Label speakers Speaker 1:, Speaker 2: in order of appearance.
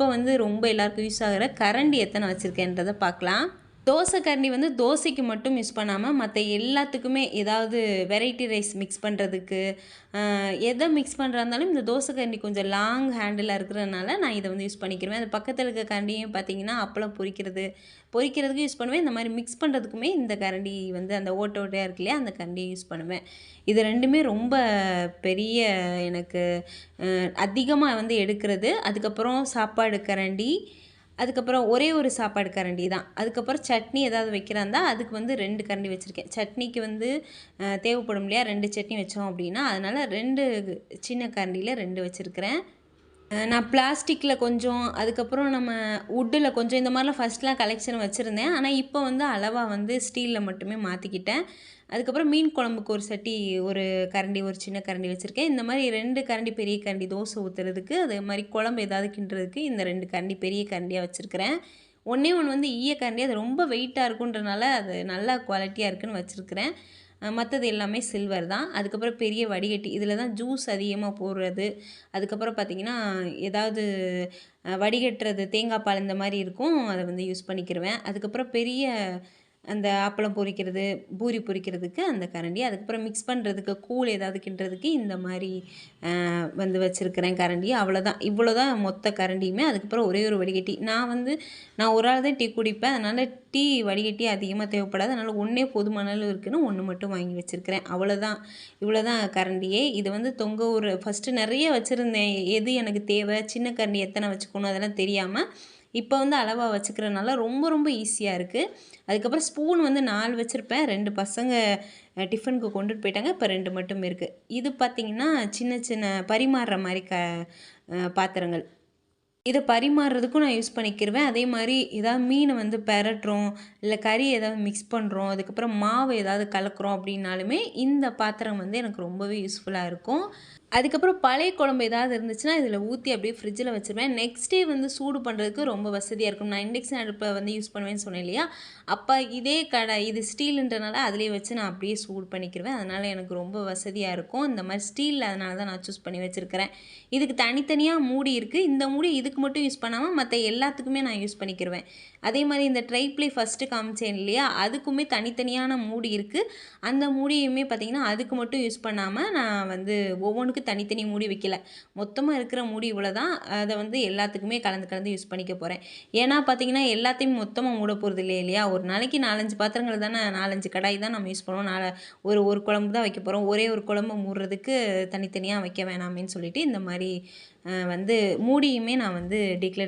Speaker 1: இப்போ வந்து ரொம்ப எல்லாருக்கும் யூஸ் ஆகிற கரண்டி எத்தனை வச்சுருக்கேன்றதை பார்க்கலாம். தோசை கரண்டி வந்து தோசைக்கு மட்டும் யூஸ் பண்ணாமல் மற்ற எல்லாத்துக்குமே ஏதாவது வெரைட்டி ரைஸ் மிக்ஸ் பண்ணுறதுக்கு எதை மிக்ஸ் பண்ணுறா இருந்தாலும் இந்த தோசை கரண்டி கொஞ்சம் லாங் ஹேண்டிலாக இருக்கிறதுனால நான் இதை வந்து யூஸ் பண்ணிக்கிடுவேன். அது பக்கத்தில் இருக்க கரண்டியும் பார்த்திங்கன்னா அப்பளம் பொரிக்கிறதுக்கு யூஸ் பண்ணுவேன். இந்த மாதிரி மிக்ஸ் பண்ணுறதுக்குமே இந்த கரண்டி வந்து அந்த ஓட்டையாக இருக்கு இல்லையா, அந்த கரண்டியை யூஸ் பண்ணுவேன். இது ரெண்டுமே ரொம்ப பெரிய எனக்கு அதிகமாக வந்து எடுக்கிறது. அதுக்கப்புறம் சாப்பாடு கரண்டி, அதுக்கப்புறம் ஒரே ஒரு சாப்பாடு கரண்டி தான். அதுக்கப்புறம் சட்னி ஏதாவது வைக்கிறாந்தா அதுக்கு வந்து 2 கரண்டி வச்சுருக்கேன். சட்னிக்கு வந்து தேவைப்படும் இல்லையா, 2 சட்னி வச்சோம் அப்படின்னா, அதனால் 2 சின்ன கரண்டியில் 2 வச்சுருக்கிறேன். நான் பிளாஸ்டிக்கில் கொஞ்சம், அதுக்கப்புறம் நம்ம வுட்டில் கொஞ்சம், இந்த மாதிரிலாம் ஃபஸ்ட்லாம் கலெக்ஷன் வச்சுருந்தேன். ஆனால் இப்போ வந்து அளவாக வந்து ஸ்டீலில் மட்டுமே மாற்றிக்கிட்டேன். அதுக்கப்புறம் மீன் குழம்புக்கு ஒரு சட்டி, ஒரு கரண்டி, ஒரு சின்ன கரண்டி வச்சுருக்கேன். இந்த மாதிரி 2 கரண்டி பெரிய கரண்டி தோசை ஊற்றுறதுக்கு, அதே மாதிரி குழம்பு ஏதாவது கிண்டுறதுக்கு இந்த 2 கரண்டி பெரிய கரண்டியாக வச்சுருக்கிறேன். ஒன்றே ஒன்று வந்து ஈய கரண்டி, அது ரொம்ப வெயிட்டாக இருக்குன்றனால அது நல்லா குவாலிட்டியாக இருக்குதுன்னு வச்சுருக்கிறேன். மற்றது எல்லாமே சில்வர் தான். அதுக்கப்புறம் பெரிய வடிகட்டி, இதில் தான் ஜூஸ் அதிகமாக போடுறது. அதுக்கப்புறம் பார்த்திங்கன்னா ஏதாவது வடிகட்டுறது, தேங்காய் பால் இந்த மாதிரி இருக்கும், அதை வந்து யூஸ் பண்ணிக்கிடுவேன். அதுக்கப்புறம் பெரிய அந்த அப்பளம் பொரிக்கிறது, பூரி பொரிக்கிறதுக்கு அந்த கரண்டி, அதுக்கப்புறம் மிக்ஸ் பண்ணுறதுக்கு கூழ் ஏதாவது கிண்டுறதுக்கு இந்த மாதிரி வந்து வச்சுருக்கிறேன் கரண்டி. அவ்வளோதான், இவ்வளோ தான் மொத்த கரண்டியுமே. அதுக்கப்புறம் ஒரே ஒரு வடிகட்டி. நான் ஒரு ஆள் தான் டீ குடிப்பேன், அதனால் டீ வடிகட்டி அதிகமாக தேவைப்படாது. அதனால் ஒன்றே போதுமான அளவு இருக்குதுன்னு 1 மட்டும் வாங்கி வச்சுருக்கிறேன். அவ்வளோதான், இவ்வளோ தான் கரண்டியே. இது வந்து தொங்க ஒரு ஃபஸ்ட்டு நிறைய வச்சுருந்தேன். எது எனக்கு தேவை, சின்ன கரண்டி எத்தனை வச்சுக்கணும் அதெல்லாம் தெரியாமல். இப்போ வந்து அளவாக வச்சுக்கிறனால ரொம்ப ரொம்ப ஈஸியாக இருக்குது. அதுக்கப்புறம் ஸ்பூன் வந்து 4 வச்சுருப்பேன். 2 பசங்க டிஃபனுக்கு கொண்டுட்டு போயிட்டாங்க. இப்போ 2 மட்டும் இருக்குது. இது பார்த்திங்கன்னா சின்ன சின்ன பரிமாறுற மாதிரி பாத்திரங்கள். இதை பரிமாறுறதுக்கும் நான் யூஸ் பண்ணிக்கிடுவேன். அதே மாதிரி ஏதாவது மீனை வந்து பெரட்டுறோம், இல்லை கறி ஏதாவது மிக்ஸ் பண்ணுறோம், அதுக்கப்புறம் மாவு ஏதாவது கலக்கிறோம் அப்படின்னாலுமே இந்த பாத்திரம் வந்து எனக்கு ரொம்பவே யூஸ்ஃபுல்லாக இருக்கும். அதுக்கப்புறம் பழைய குழம்பு ஏதாவது இருந்துச்சுன்னா இதில் ஊற்றி அப்படியே ஃப்ரிட்ஜில் வச்சுருவேன். நெக்ஸ்ட் டே வந்து சூடு பண்ணுறதுக்கு ரொம்ப வசதியாக இருக்கும். நான் இண்டக்ஷன் அடுப்பை வந்து யூஸ் பண்ணுவேன்னு சொன்னேன் இல்லையா, அப்போ இதே இது ஸ்டீலுன்றனால அதிலே வச்சு நான் அப்படியே சூடு பண்ணிக்கிடுவேன். அதனால் எனக்கு ரொம்ப வசதியாக இருக்கும். இந்த மாதிரி ஸ்டீலில் அதனால தான் நான் சூஸ் பண்ணி வச்சுருக்கிறேன். இதுக்கு தனித்தனியாக மூடி இருக்குது. இந்த மூடி இதுக்கு மட்டும் யூஸ் பண்ணாமல் மற்ற எல்லாத்துக்குமே நான் யூஸ் பண்ணிக்கிடுவேன். அதே மாதிரி இந்த ட்ரைப்ளே ஃபஸ்ட்டு காமிச்சேன் இல்லையா, அதுக்குமே தனித்தனியான மூடி இருக்குது. அந்த மூடியுமே பார்த்திங்கன்னா அதுக்கு மட்டும் யூஸ் பண்ணாமல் நான் வந்து ஒவ்வொன்றுக்கும் தனித்தனி மூடி வைக்கல. மொத்தமாக இருக்கிற மூடி இவ்வளோ தான். அதை வந்து எல்லாத்துக்குமே கலந்து யூஸ் பண்ணிக்க போகிறேன். ஏன்னா பார்த்திங்கன்னா எல்லாத்தையும் மொத்தமாக மூட போகிறது இல்லையா, ஒரு நாளைக்கு 4-5 பாத்திரங்கள் தானே, 4-5 கடாய் தான் நம்ம யூஸ் பண்ணுவோம். ஒரு குழம்பு தான் வைக்க போகிறோம். ஒரே ஒரு குழம்பு மூடுறதுக்கு தனித்தனியாக வைக்க வேணாமேன்னு சொல்லிட்டு இந்த மாதிரி வந்து மூடியுமே நான் வந்து டிக்ளேர்